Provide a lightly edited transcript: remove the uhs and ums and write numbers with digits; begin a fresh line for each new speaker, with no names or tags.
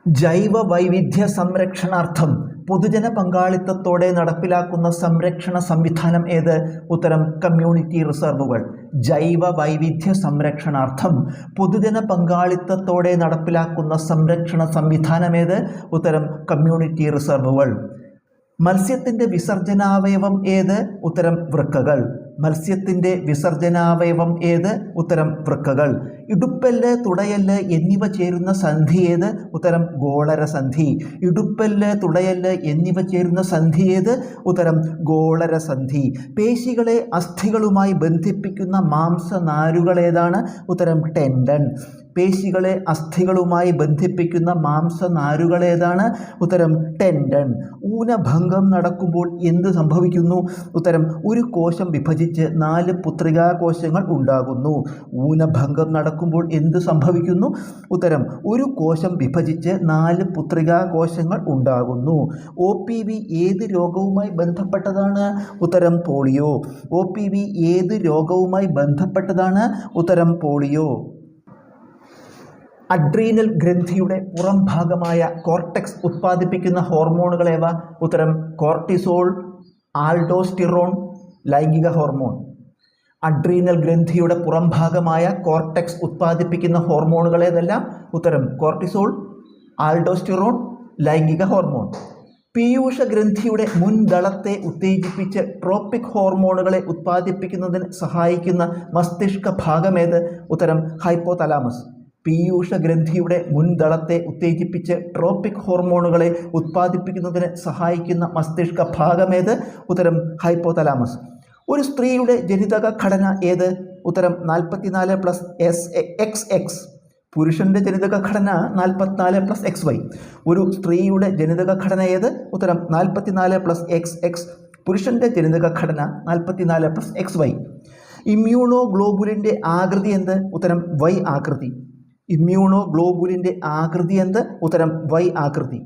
ജൈവ വൈവിധ്യ സംരക്ഷണാർത്ഥം പൊതുജന പങ്കാളിത്തത്തോടെ നടപ്പിലാക്കുന്ന സംരക്ഷണ സംവിധാനം ഏത്? ഉത്തരം കമ്മ്യൂണിറ്റി റിസർവുകൾ. ജൈവ വൈവിധ്യ സംരക്ഷണാർത്ഥം പൊതുജന പങ്കാളിത്തത്തോടെ നടപ്പിലാക്കുന്ന സംരക്ഷണ സംവിധാനം ഏത്? ഉത്തരം കമ്മ്യൂണിറ്റി റിസർവുകൾ. മത്സ്യത്തിൻ്റെ വിസർജനാവയവം ഏത്? ഉത്തരം വൃക്കകൾ. മത്സ്യത്തിൻ്റെ വിസർജനാവയവം ഏത്? ഉത്തരം വൃക്കകൾ. ഇടുപ്പല്ല്, തുടയല്ല് എന്നിവ ചേരുന്ന സന്ധി ഏത്? ഉത്തരം ഗോളരസന്ധി. ഇടുപ്പല്ല്, തുടയല്ല് എന്നിവ ചേരുന്ന സന്ധി ഏത്? ഉത്തരം ഗോളരസന്ധി. പേശികളെ അസ്ഥികളുമായി ബന്ധിപ്പിക്കുന്ന മാംസനാരുകൾ ഏതാണ്? ഉത്തരം ടെൻഡൻ. പേശികളെ അസ്ഥികളുമായി ബന്ധിപ്പിക്കുന്ന മാംസനാരുകൾ ഏതാണ്? ഉത്തരം ടെൻഡൻ. ഊനഭംഗം നടക്കുമ്പോൾ എന്ത് സംഭവിക്കുന്നു? ഉത്തരം ഒരു കോശം വിഭജിച്ച് 4 പുത്രികാകോശങ്ങൾ ഉണ്ടാകുന്നു. ഊനഭംഗം നടക്കുമ്പോൾ എന്ത് സംഭവിക്കുന്നു? ഉത്തരം ഒരു കോശം വിഭജിച്ച് 4 പുത്രികാകോശങ്ങൾ ഉണ്ടാകുന്നു. OPV ഏത് രോഗവുമായി ബന്ധപ്പെട്ടതാണ്? ഉത്തരം പോളിയോ. OPV ഏത് രോഗവുമായി ബന്ധപ്പെട്ടതാണ്? ഉത്തരം പോളിയോ. അഡ്രീനൽ ഗ്രന്ഥിയുടെ പുറം ഭാഗമായ കോർട്ടെക്സ് ഉത്പാദിപ്പിക്കുന്ന ഹോർമോണുകളേവ? ഉത്തരം കോർട്ടിസോൾ, ആൽഡോസ്റ്റിറോൺ, ലൈംഗിക ഹോർമോൺ. അഡ്രീനൽ ഗ്രന്ഥിയുടെ പുറം ഭാഗമായ കോർട്ടെക്സ് ഉത്പാദിപ്പിക്കുന്ന ഹോർമോണുകളേതെല്ലാം? ഉത്തരം കോർട്ടിസോൾ, ആൽഡോസ്റ്റിറോൺ, ലൈംഗിക ഹോർമോൺ. പീയൂഷ ഗ്രന്ഥിയുടെ മുൻദളത്തെ ഉത്തേജിപ്പിച്ച് ട്രോപ്പിക് ഹോർമോണുകളെ ഉത്പാദിപ്പിക്കുന്നതിന് സഹായിക്കുന്ന മസ്തിഷ്ക ഭാഗമേത്? ഉത്തരം ഹൈപ്പോതലാമസ്. പീയൂഷ ഗ്രന്ഥിയുടെ മുൻദളത്തെ ഉത്തേജിപ്പിച്ച് ട്രോപ്പിക് ഹോർമോണുകളെ ഉത്പാദിപ്പിക്കുന്നതിന് സഹായിക്കുന്ന മസ്തിഷ്ക ഭാഗമേത്? ഉത്തരം ഹൈപ്പോതലാമസ്. ഒരു സ്ത്രീയുടെ ജനിതക ഘടന ഏത്? ഉത്തരം 44+XX. പുരുഷൻ്റെ ജനിതക ഘടന 44+XY. ഒരു സ്ത്രീയുടെ ജനിതക ഘടന ഏത്? ഉത്തരം 44+XX. പുരുഷൻ്റെ ജനിതക ഘടന 44+XY. ഇമ്മ്യൂണോഗ്ലോബുലിൻ്റെ ആകൃതി എന്ത്? ഉത്തരം Y ആകൃതി. ഇമ്മ്യൂണോഗ്ലോബുലിൻ്റെ ആകൃതി എന്ത്? ഉത്തരം Y ആകൃതി.